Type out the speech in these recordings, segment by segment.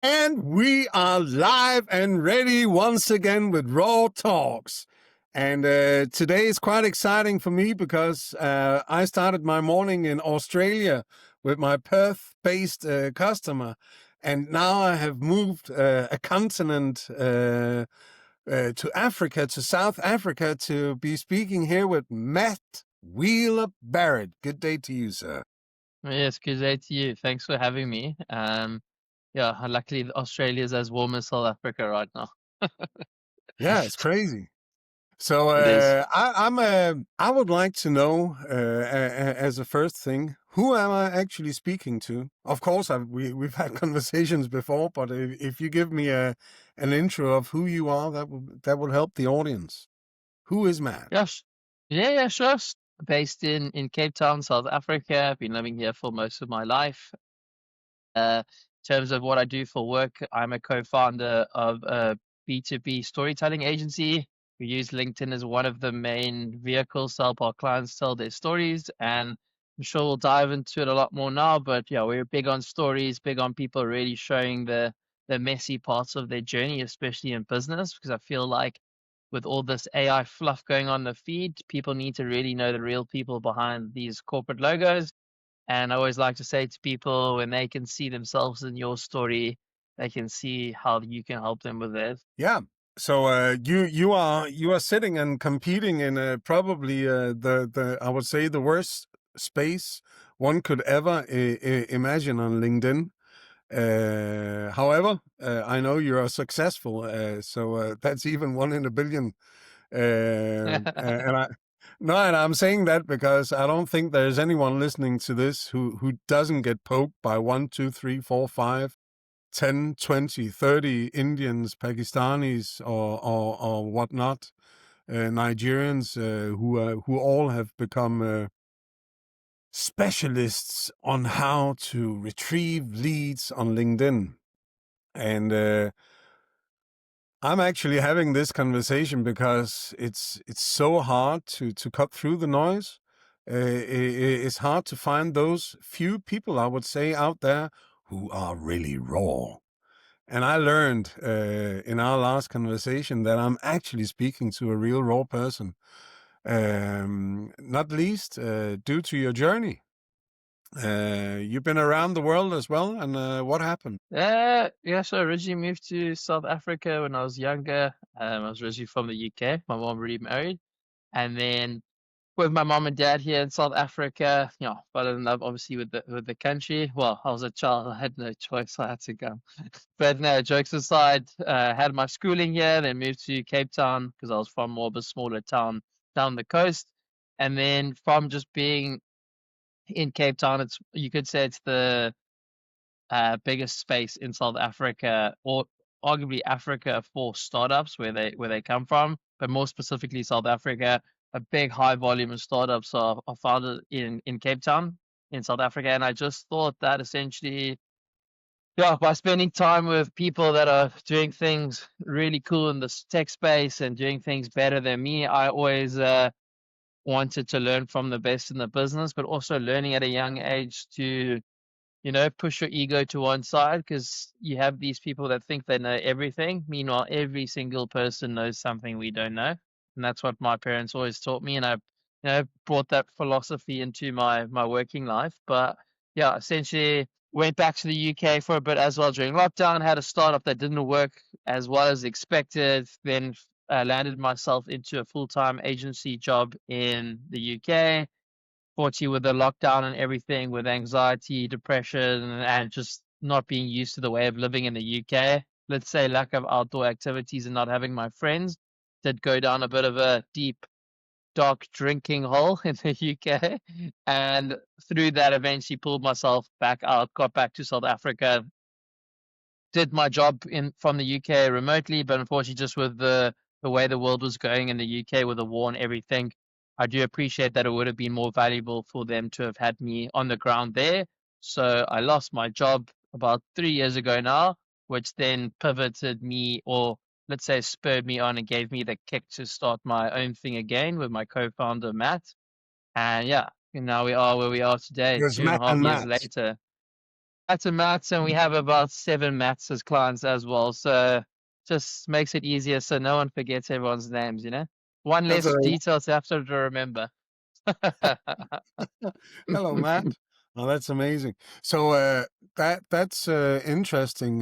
And we are live and ready once again with Raw Talks. And today is quite exciting for me because I started my morning in Australia with my Perth-based customer. And now I have moved a continent to Africa, to South Africa, to be speaking here with Matt Wheeler-Barrett. Good day to you, sir. Yes, good day to you. Thanks for having me. Yeah, luckily Australia is as warm as South Africa right now. Yeah, it's crazy. So It is. I would like to know as a first thing, who am I actually speaking to? Of course, we've had conversations before, but if you give me an intro of who you are, that will help the audience. Who is Matt? Yes. Yeah, sure. Based in Cape Town, South Africa. I've been living here for most of my life. In terms of what I do for work, I'm a co-founder of a B2B storytelling agency. We use LinkedIn as one of the main vehicles to help our clients tell their stories. And I'm sure we'll dive into it a lot more now. But yeah, we're big on stories, big on people really showing the messy parts of their journey, especially in business, because I feel like with all this AI fluff going on the feed, people need to really know the real people behind these corporate logos. And I always like to say to people, when they can see themselves in your story, they can see how you can help them with theirs. Yeah. So you are sitting and competing in probably the I would say the worst space one could ever imagine on LinkedIn. However, I know you are successful, so that's even one in a billion. And I no, and I'm saying that because I don't think there's anyone listening to this who doesn't get poked by 1, 2, 3, 4, 5, 10, 20, 30 Indians, Pakistanis, or whatnot, Nigerians, who all have become specialists on how to retrieve leads on LinkedIn. And I'm actually having this conversation because it's so hard to cut through the noise. It's hard to find those few people, I would say, out there who are really raw. And I learned in our last conversation that I'm actually speaking to a real raw person, not least due to your journey. You've been around the world as well, and what happened? Yeah, so I originally moved to South Africa when I was younger. I was originally from the UK. My mom remarried. And then with my mom and dad here in South Africa, fell in love obviously with the country. Well, I was a child, I had no choice, I had to go. But no, jokes aside, had my schooling here, then moved to Cape Town because I was from more of a smaller town down the coast. And then from just being in Cape Town, it's you could say it's the biggest space in South Africa, or arguably Africa, for startups where they come from, but more specifically South Africa. A big high volume of startups are founded in Cape Town in South Africa, and I just thought that essentially, yeah, by spending time with people that are doing things really cool in this tech space and doing things better than me, I always wanted to learn from the best in the business, but also learning at a young age to push your ego to one side because you have these people that think they know everything. Meanwhile, every single person knows something we don't know. And that's what my parents always taught me. And I, brought that philosophy into my working life. But yeah, essentially went back to the UK for a bit as well during lockdown, had a startup that didn't work as well as expected, then landed myself into a full-time agency job in the UK. Fortunately, with the lockdown and everything, with anxiety, depression, and just not being used to the way of living in the UK, let's say lack of outdoor activities and not having my friends, did go down a bit of a deep, dark drinking hole in the UK. And through that, eventually pulled myself back out, got back to South Africa, did my job in from the UK remotely, but unfortunately, just with the way the world was going in the UK with the war and everything, I do appreciate that it would have been more valuable for them to have had me on the ground there. So I lost my job about 3 years ago now, which then pivoted me, or let's say spurred me on and gave me the kick to start my own thing again with my co-founder Matt. And yeah, and now we are where we are today, There's two and a Matt half and years Matt. later. That's a maths, and we have about 7 maths as clients as well. So just makes it easier so no one forgets everyone's names, you know? One That's less a detail to have to remember. hello, Matt. Oh, that's amazing. So that's interesting.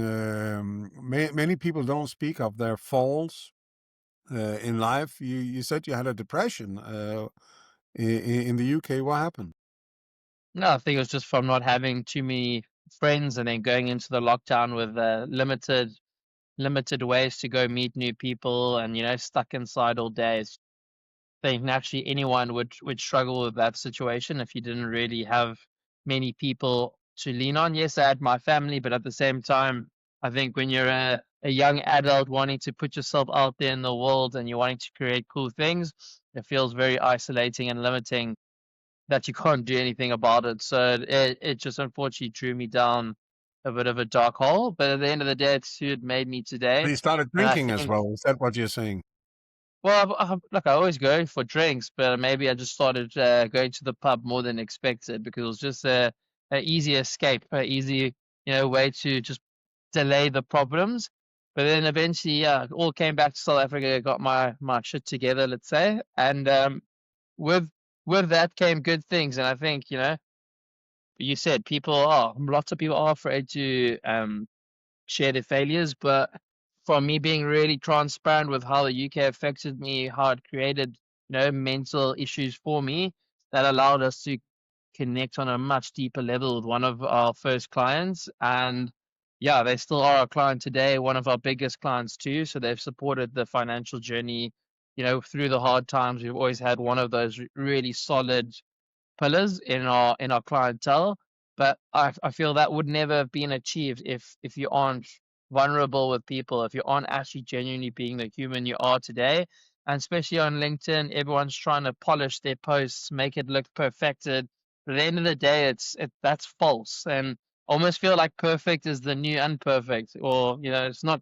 Many people don't speak of their falls in life. You said you had a depression in the UK. What happened? No, I think it was just from not having too many friends and then going into the lockdown with limited ways to go meet new people and, stuck inside all day. I think naturally anyone would struggle with that situation if you didn't really have many people to lean on. Yes, I had my family, but at the same time, I think when you're a young adult wanting to put yourself out there in the world and you're wanting to create cool things, it feels very isolating and limiting that you can't do anything about it. So it just unfortunately drew me down a bit of a dark hole. But at the end of the day, it's who it made me So today. you started And I drinking as think, well. Is that what you're saying? well, look, I always go for drinks, but maybe I just started going to the pub more than expected because it was just a easy escape, a easy, way to just delay the problems. But then eventually, yeah, it all came back to South Africa, got my shit together, let's say, and with with that came good things. And I think, you said lots of people are afraid to share their failures, but from me being really transparent with how the UK affected me, how it created, mental issues for me, that allowed us to connect on a much deeper level with one of our first clients. And yeah, they still are our client today, one of our biggest clients too. So they've supported the financial journey, through the hard times. We've always had one of those really solid pillars in our clientele. But I feel that would never have been achieved if you aren't vulnerable with people, if you aren't actually genuinely being the human you are today. And especially on LinkedIn, everyone's trying to polish their posts, make it look perfected. But at the end of the day, that's false. And almost feel like perfect is the new imperfect, or it's not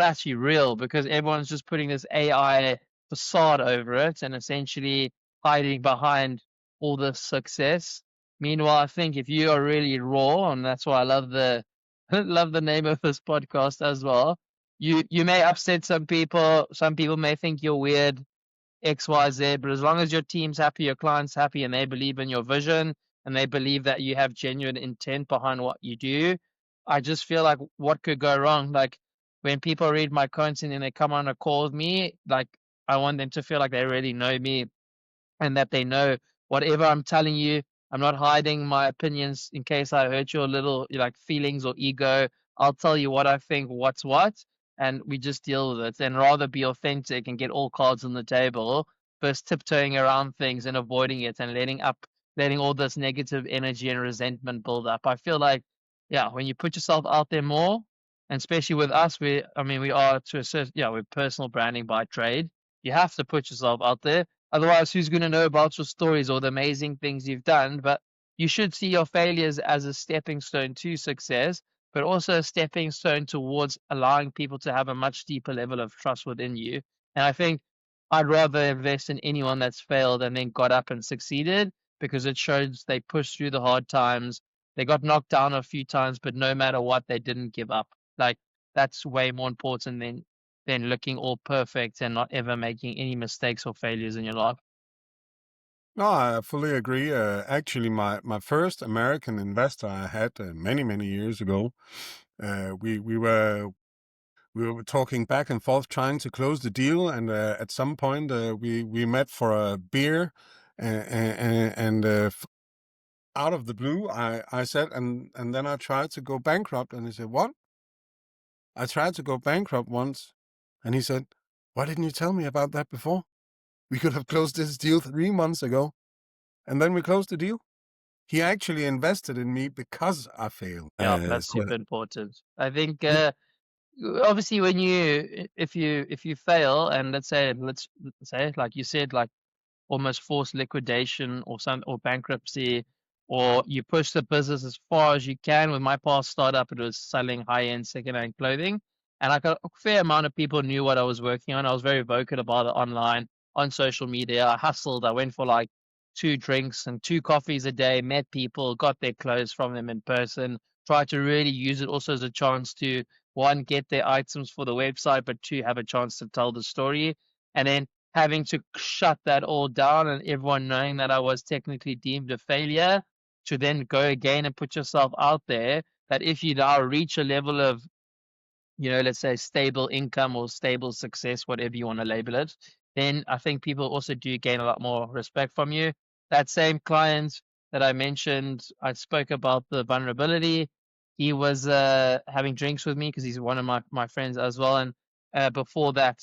actually real because everyone's just putting this AI facade over it and essentially hiding behind all the success. Meanwhile, I think if you are really raw, and that's why I love the love the name of this podcast as well, you may upset some people. Some people may think you're weird. XYZ, but as long as your team's happy, your client's happy, and they believe in your vision and they believe that you have genuine intent behind what you do, I just feel like what could go wrong? Like when people read my content and they come on a call with me, like I want them to feel like they really know me and that they know whatever I'm telling you, I'm not hiding my opinions in case I hurt your little like feelings or ego. I'll tell you what I think, what's what, and we just deal with it and rather be authentic and get all cards on the table versus tiptoeing around things and avoiding it and letting all this negative energy and resentment build up. I feel like, yeah, when you put yourself out there more, and especially with us, we are to a certain, yeah, we're personal branding by trade. You have to put yourself out there. Otherwise, who's going to know about your stories or the amazing things you've done? But you should see your failures as a stepping stone to success, but also a stepping stone towards allowing people to have a much deeper level of trust within you. And I think I'd rather invest in anyone that's failed and then got up and succeeded because it shows they pushed through the hard times. They got knocked down a few times, but no matter what, they didn't give up. Like that's way more important than looking all perfect and not ever making any mistakes or failures in your life. No, I fully agree. Actually, my first American investor I had many years ago. We were talking back and forth trying to close the deal, and at some point we met for a beer, and out of the blue I said, and then I tried to go bankrupt, and he said, "What? I tried to go bankrupt once," and he said, "Why didn't you tell me about that before? We could have closed this deal 3 months ago." And then we closed the deal. He actually invested in me because I failed. Yeah, that's So super important. I think yeah, obviously when if you fail and let's say like you said like almost forced liquidation or bankruptcy, or you push the business as far as you can. With my past startup, it was selling high-end second-hand clothing, and like a fair amount of people knew what I was working on. I was very vocal about it online, on social media. I hustled. I went for like 2 drinks and 2 coffees a day, met people, got their clothes from them in person, try to really use it also as a chance to, one, get their items for the website, but two, have a chance to tell the story. And then having to shut that all down and everyone knowing that I was technically deemed a failure, to then go again and put yourself out there, that if you now reach a level of, let's say stable income or stable success, whatever you want to label it, then I think people also do gain a lot more respect from you. That same client that I mentioned, I spoke about the vulnerability. He was having drinks with me because he's one of my friends as well. And before that,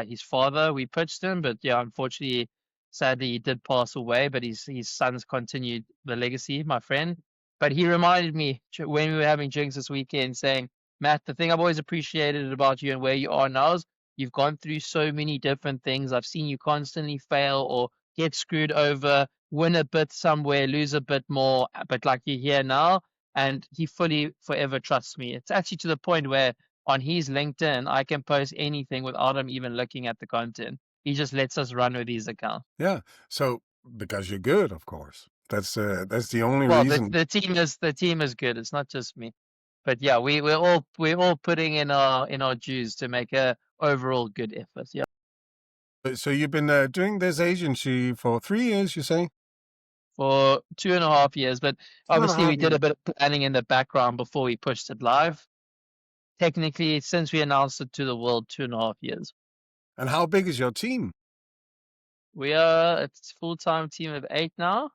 his father, we pitched him, but yeah, unfortunately, sadly, he did pass away, but his sons continued the legacy, my friend. But he reminded me when we were having drinks this weekend saying, Matt, the thing I've always appreciated about you and where you are now is you've gone through so many different things. I've seen you constantly fail or get screwed over, win a bit somewhere, lose a bit more, but like you're here now. And he fully forever trusts me. It's actually to the point where on his LinkedIn, I can post anything without him even looking at the content. He just lets us run with his account. Yeah. So because you're good, of course. That's the only Well, reason. the team is good. It's not just me. But yeah, we're all putting in our dues to make a overall good effort. Yeah. So you've been doing this agency for 3 years, you say? For 2.5 years, but Two and a obviously we half did years. a bit of planning in the background before we pushed it live. Technically, since we announced it to the world, 2.5 years. And how big is your team? It's a full-time team of 8 now.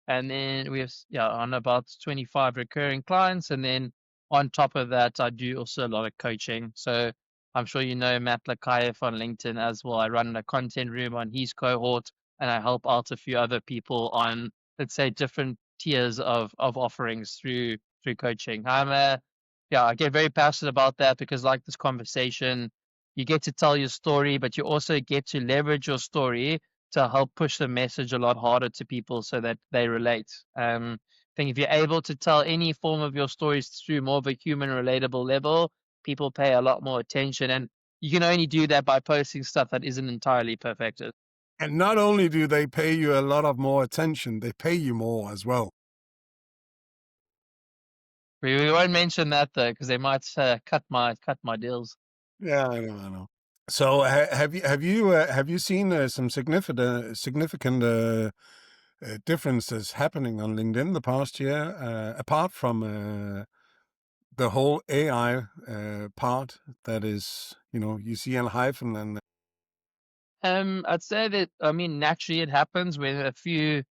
And then we have, yeah, on about 25 recurring clients. And then on top of that, I do also a lot of coaching. So I'm sure you know Matt Lakayev on LinkedIn as well. I run a content room on his cohort and I help out a few other people on, let's say, different tiers of offerings through coaching. Yeah, I get very passionate about that because like this conversation, you get to tell your story, but you also get to leverage your story to help push the message a lot harder to people so that they relate. I think if you're able to tell any form of your stories through more of a human relatable level, people pay a lot more attention. And you can only do that by posting stuff that isn't entirely perfected. And not only do they pay you a lot of more attention, they pay you more as well. We won't mention that though, because they might cut my deals. Yeah, I know, I know. So have you seen some significant differences happening on LinkedIn the past year, apart from the whole AI part that is, you see in hyphen and I'd say that, I mean, naturally it happens when a few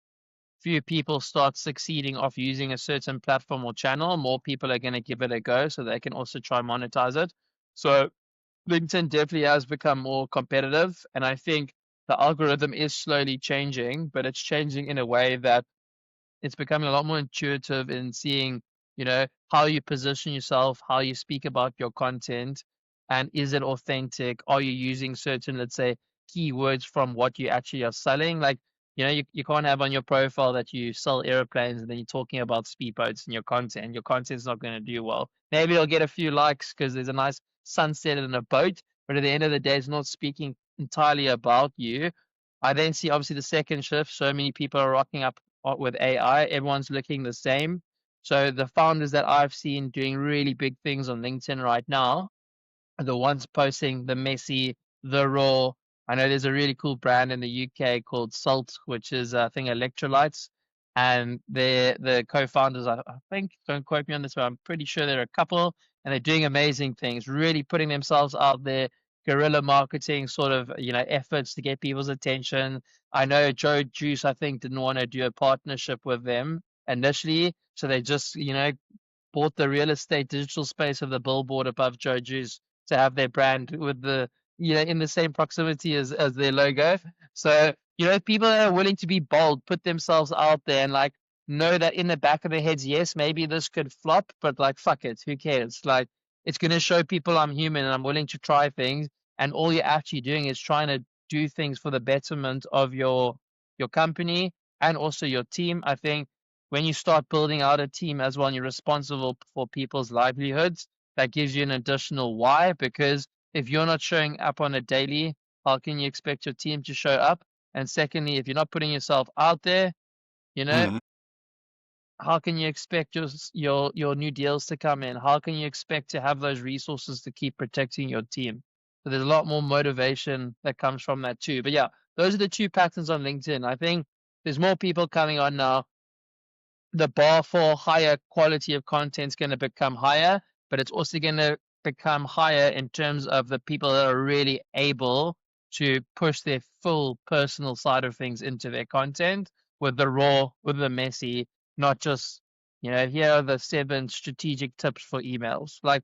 people start succeeding off using a certain platform or channel, more people are going to give it a go so they can also try monetize it. So LinkedIn definitely has become more competitive. And I think the algorithm is slowly changing, but it's changing in a way that it's becoming a lot more intuitive in seeing, how you position yourself, how you speak about your content, and is it authentic? Are you using certain, let's say, keywords from what you actually are selling? Like, you can't have on your profile that you sell airplanes and then you're talking about speedboats in your content. Your content's not going to do well. Maybe it'll get a few likes because there's a nice sunset in a boat, but at the end of the day, it's not speaking entirely about you. I then see obviously the second shift. So many people are rocking up with AI. Everyone's looking the same. So the founders that I've seen doing really big things on LinkedIn right now are the ones posting the messy, the raw. I know there's a really cool brand in the UK called Salt, which is I think electrolytes, and they're the co-founders. I think, don't quote me on this, but I'm pretty sure they're a couple, and they're doing amazing things, really putting themselves out there, guerrilla marketing sort of efforts to get people's attention. I know Joe Juice, I think, didn't want to do a partnership with them initially, so they just bought the real estate digital space of the billboard above Joe Juice to have their brand with the in the same proximity as their logo. So people that are willing to be bold, put themselves out there, and like know that in the back of their heads, yes, maybe this could flop, but like fuck it, who cares? Like it's gonna show people I'm human and I'm willing to try things, and all you're actually doing is trying to do things for the betterment of your company and also your team. I think when you start building out a team as well and you're responsible for people's livelihoods, that gives you an additional why. Because if you're not showing up on a daily, how can you expect your team to show up? And secondly, if you're not putting yourself out there, you know, Mhm. how can you expect your new deals to come in? How can you expect to have those resources to keep protecting your team? So there's a lot more motivation that comes from that too. But yeah, those are the two patterns on LinkedIn. I think there's more people coming on now. The bar for higher quality of content is going to become higher, but it's also going to become higher in terms of the people that are really able to push their full personal side of things into their content with the raw, with the messy, not just, here are the 7 strategic tips for emails. Like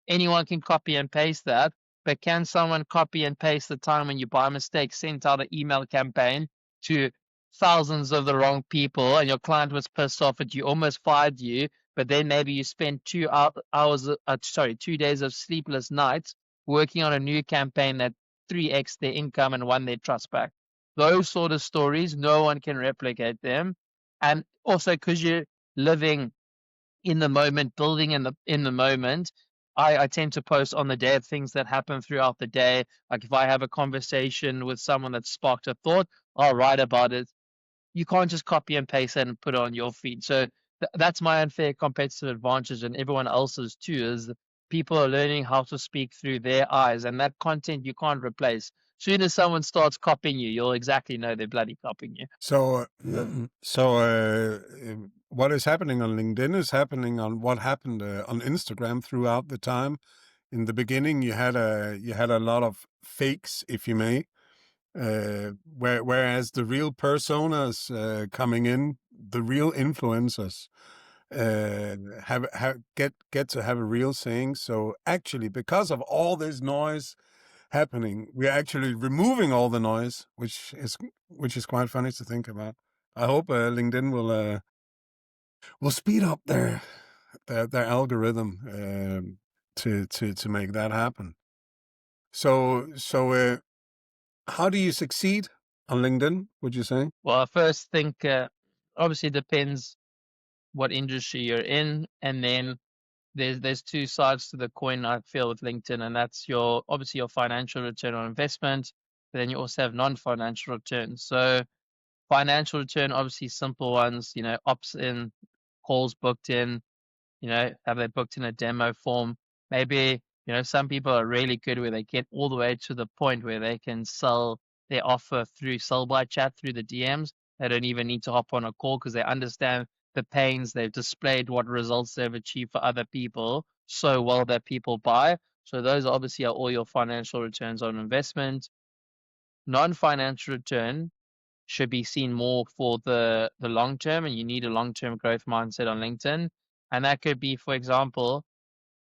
anyone can copy and paste that, but can someone copy and paste the time when you by mistake sent out an email campaign to thousands of the wrong people and your client was pissed off at you, almost fired you, but then maybe you spent 2 hours, 2 days of sleepless nights working on a new campaign that 3x their income and won their trust back. Those sort of stories, no one can replicate them. And also because you're living in the moment, building in the moment, I tend to post on the day of things that happen throughout the day. Like if I have a conversation with someone that sparked a thought, I'll write about it. You can't just copy and paste it and put it on your feed. So that's my unfair competitive advantage, and everyone else's too, is people are learning how to speak through their eyes, and that content you can't replace. Soon as someone starts copying you, you'll exactly know they're bloody copying you. What is happening on LinkedIn is happening on what happened on Instagram throughout the time. In the beginning, you had a lot of fakes, if you may, whereas the real personas coming in, the real influencers, get to have a real saying. So actually, because of all this noise happening, we're actually removing all the noise, which is quite funny to think about. I hope LinkedIn will speed up their algorithm to make that happen. So how do you succeed on LinkedIn, would you say? Well, I first think obviously it depends what industry you're in, and then there's two sides to the coin I feel with LinkedIn, and that's your obviously your financial return on investment, but then you also have non-financial returns. So financial return, obviously simple ones, ops in, calls booked in, have they booked in a demo form? Maybe, some people are really good where they get all the way to the point where they can sell their offer through sell by chat through the DMs. They don't even need to hop on a call because they understand the pains. They've displayed what results they've achieved for other people so well that people buy. So those obviously are all your financial returns on investment. Non-financial return should be seen more for the long term, and you need a long-term growth mindset on LinkedIn. And that could be, for example,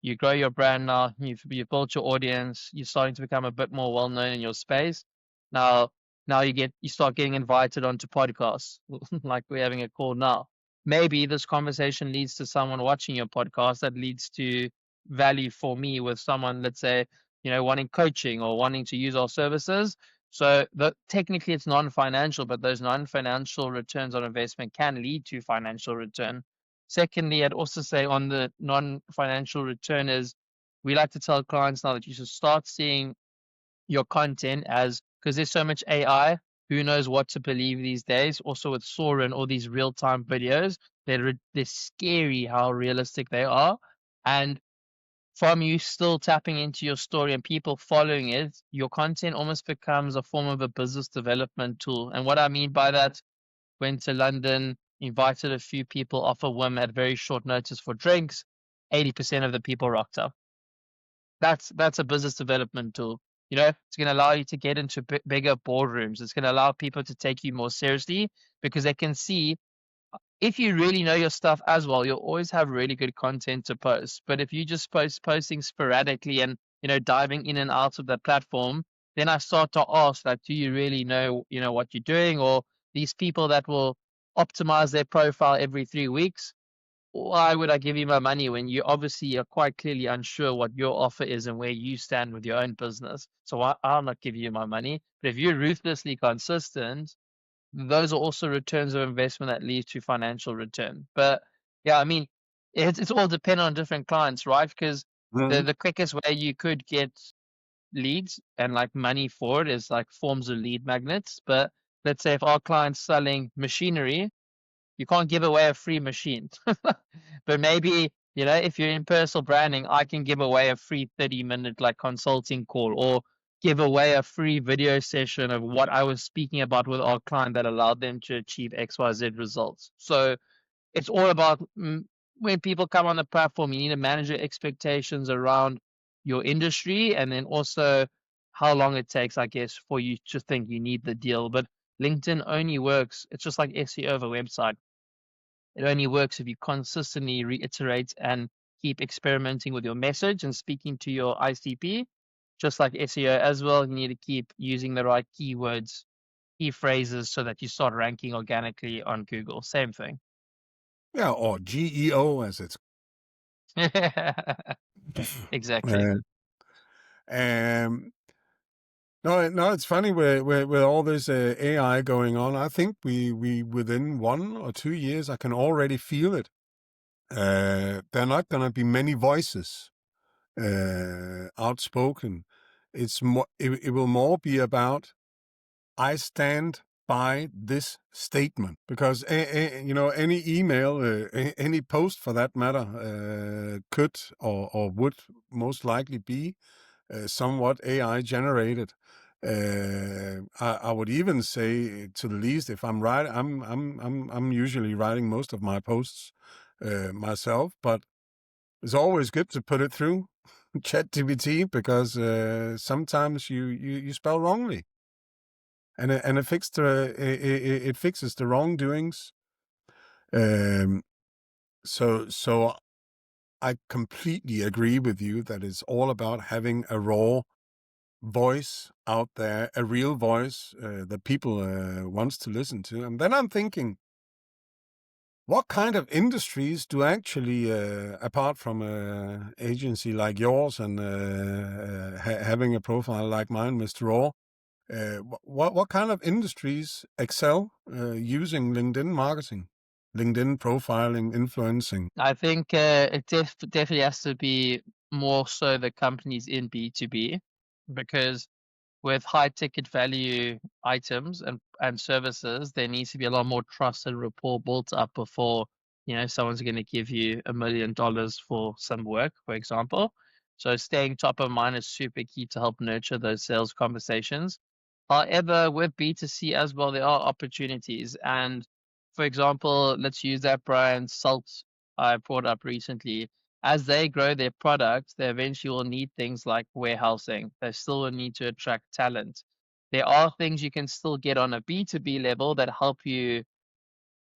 you grow your brand now, you've built your audience, you're starting to become a bit more well known in your space. Now now you start getting invited onto podcasts, like we're having a call now. Maybe this conversation leads to someone watching your podcast that leads to value for me with someone, let's say, wanting coaching or wanting to use our services. So technically it's non-financial, but those non-financial returns on investment can lead to financial return. Secondly, I'd also say on the non-financial return is we like to tell clients now that you should start seeing your content as, because there's so much AI, who knows what to believe these days. Also with Sora and all these real-time videos, they're scary how realistic they are. And from you still tapping into your story and people following it, your content almost becomes a form of a business development tool. And what I mean by that, went to London, invited a few people off a whim at very short notice for drinks. 80% of the people rocked up. That's a business development tool. It's going to allow you to get into bigger boardrooms. It's going to allow people to take you more seriously because they can see if you really know your stuff as well, you'll always have really good content to post. But if you just posting sporadically and diving in and out of the platform, then I start to ask, like, do you really know what you're doing? Or these people that will optimize their profile every 3 weeks, why would I give you my money when you obviously are quite clearly unsure what your offer is and where you stand with your own business? So I'll not give you my money. But if you're ruthlessly consistent, those are also returns of investment that lead to financial return. But yeah, I mean, it's all dependent on different clients, right? Because Mhm. the quickest way you could get leads and like money for it is like forms of lead magnets. But let's say if our client's selling machinery, you can't give away a free machine. But maybe, if you're in personal branding, I can give away a free 30-minute like consulting call, or give away a free video session of what I was speaking about with our client that allowed them to achieve XYZ results. So it's all about, when people come on the platform, you need to manage your expectations around your industry, and then also how long it takes, I guess, for you to think you need the deal. But LinkedIn only works, it's just like SEO of a website. It only works if you consistently reiterate and keep experimenting with your message and speaking to your ICP. Just like SEO as well, you need to keep using the right keywords, key phrases, so that you start ranking organically on Google. Same thing. Yeah, or GEO as it's. Exactly. Uh, um, no, it's funny with all this AI going on. I think we within 1 or 2 years, I can already feel it. There are not going to be many voices outspoken. It's more. It will more be about, I stand by this statement, because any email, any post for that matter, could or would most likely be somewhat AI generated. I would even say, to the least, if I'm right, I'm usually writing most of my posts myself, but it's always good to put it through ChatGPT, because sometimes you spell wrongly, and it fixes the wrongdoings. Um, so I completely agree with you that it's all about having a raw voice out there, a real voice that people wants to listen to. And then I'm thinking, what kind of industries do actually, apart from an agency like yours and having a profile like mine, Mr. Raw, what kind of industries excel using LinkedIn marketing, LinkedIn profiling, influencing? I think it definitely has to be more so the companies in B2B, because with high ticket value items and services, there needs to be a lot more trust and rapport built up before, someone's going to give you $1 million for some work, for example. So staying top of mind is super key to help nurture those sales conversations. However, with B2C as well, there are opportunities. And for example, let's use that brand Salt I brought up recently. As they grow their product, they eventually will need things like warehousing. They still will need to attract talent. There are things you can still get on a B2B level that help you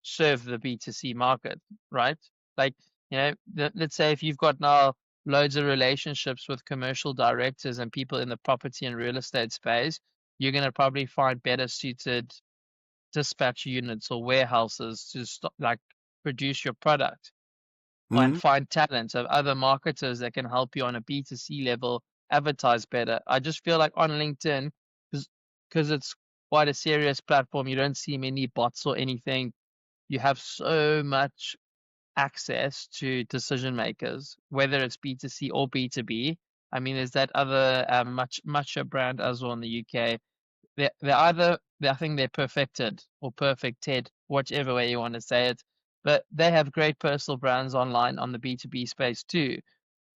serve the B2C market, right? Like, let's say if you've got now loads of relationships with commercial directors and people in the property and real estate space, you're going to probably find better suited dispatch units or warehouses to like produce your product, and Mm, find talent of other marketers that can help you on a B2C level advertise better. I just feel like on LinkedIn, because it's quite a serious platform, you don't see many bots or anything. You have so much access to decision makers, whether it's B2C or B2B. I mean, there's that other Matcha brand as well in the UK. They're either, I think they're perfected or perfected, whichever way you want to say it. But they have great personal brands online on the B2B space too.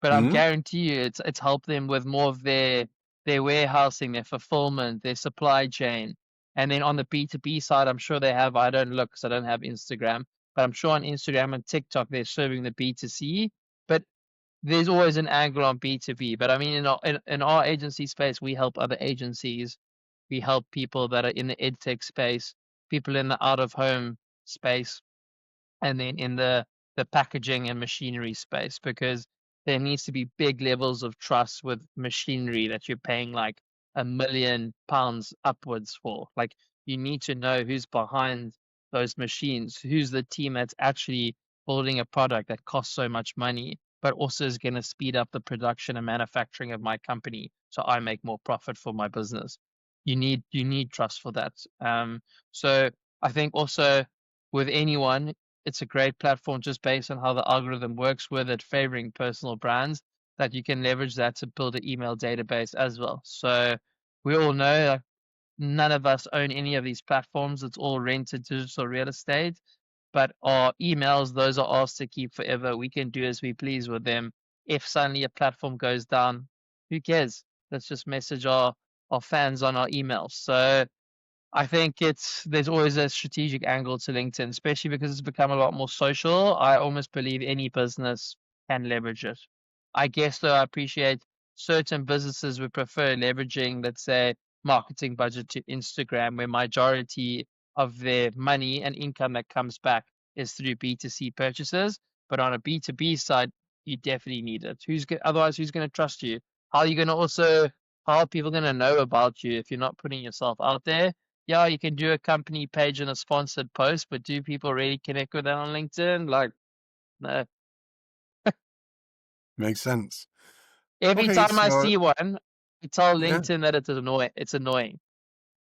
But I mm, guarantee you, it's helped them with more of their warehousing, their fulfillment, their supply chain. And then on the B2B side, I'm sure they have. I don't look because I don't have Instagram, but I'm sure on Instagram and TikTok they're serving the B2C. But there's always an angle on B2B. But I mean, in our agency space, we help other agencies. We help people that are in the edtech space, people in the out of home space, and then in the packaging and machinery space, because there needs to be big levels of trust with machinery that you're paying like £1 million upwards for. Like, you need to know who's behind those machines, who's the team that's actually building a product that costs so much money, but also is going to speed up the production and manufacturing of my company, so I make more profit for my business. You need trust for that. So I think also with anyone, it's a great platform just based on how the algorithm works with it, favoring personal brands, that you can leverage that to build an email database as well. So we all know, none of us own any of these platforms. It's all rented digital real estate. But our emails, those are ours to keep forever. We can do as we please with them. If suddenly a platform goes down, who cares? Let's just message our fans on our emails. So I think there's always a strategic angle to LinkedIn, especially because it's become a lot more social. I almost believe any business can leverage it. I guess though I appreciate certain businesses would prefer leveraging, let's say, marketing budget to Instagram, where majority of their money and income that comes back is through B2C purchases. But on a B2B side, you definitely need it. Otherwise, who's going to trust you? How are you going to also, how are people going to know about you if you're not putting yourself out there? Yeah, you can do a company page and a sponsored post, but do people really connect with that on LinkedIn? Like, no. Makes sense. Every Okay, time I so see one, I tell yeah, LinkedIn that it's annoying. It's annoying.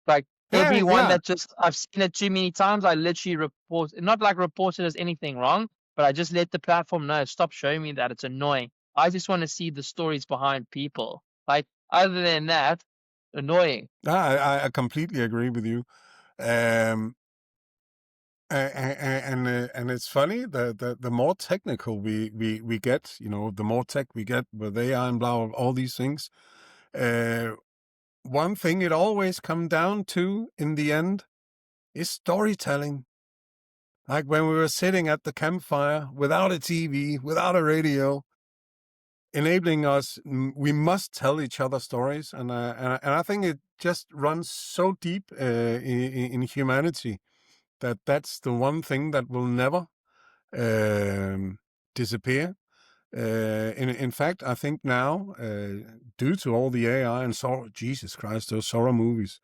Like yeah, everyone yeah. that just I've seen it too many times, I literally report, not like report it as anything wrong, but I just let the platform know, stop showing me that it's annoying. I just want to see the stories behind people. Like other than that, annoying. I completely agree with you. Um, and it's funny the more technical we get, the more tech we get with AI and blah, blah, all these things. Uh, One thing it always come down to in the end is storytelling. Like when we were sitting at the campfire without a TV, without a radio, enabling us, we must tell each other stories, and I think it just runs so deep in humanity that that's the one thing that will never um, disappear. In fact, I think now, due to all the AI and so Jesus Christ, those horror movies,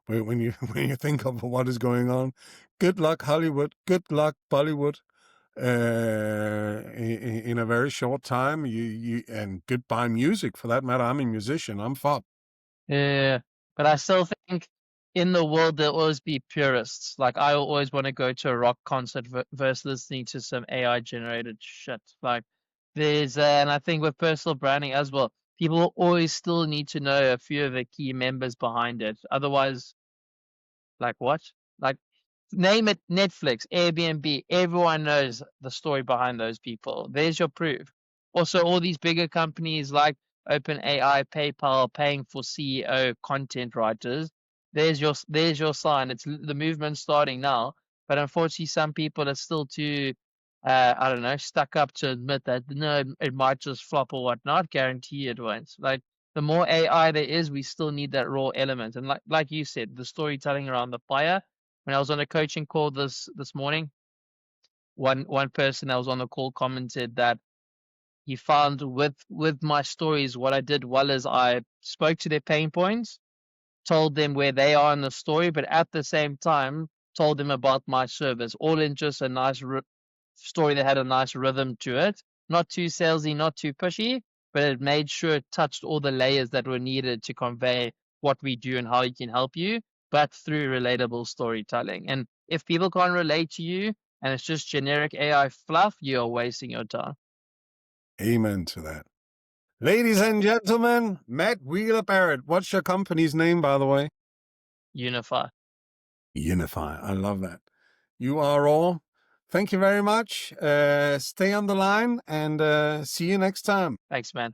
when you when you think of what is going on, good luck Hollywood, good luck Bollywood. In a very short time, you and goodbye music for that matter. I'm a musician. I'm fucked. Yeah, but I still think in the world there'll always be purists. Like I always want to go to a rock concert versus listening to some AI generated shit. Like there's, and I think with personal branding as well, people will always still need to know a few of the key members behind it. Otherwise, like what? Like name it Netflix, Airbnb. Everyone knows the story behind those people. There's your proof. Also, all these bigger companies like OpenAI, PayPal, paying for CEO content writers. There's your sign. It's the movement starting now. But unfortunately, some people are still too, I don't know, stuck up to admit that no, it might just flop or whatnot. Guarantee it won't. Like the more AI there is, we still need that raw element. And like you said, the storytelling around the fire. When I was on a coaching call this morning, one person that was on the call commented that he found with my stories, what I did well is I spoke to their pain points, told them where they are in the story, but at the same time told them about my service, all in just a nice story that had a nice rhythm to it. Not too salesy, not too pushy, but it made sure it touched all the layers that were needed to convey what we do and how it can help you, but through relatable storytelling. And if people can't relate to you and it's just generic AI fluff, you're wasting your time. Amen to that. Ladies and gentlemen, Matt Wheeler-Barrett. What's your company's name, by the way? Unify. Unify. I love that. You are all. Thank you very much. Stay on the line and see you next time. Thanks, man.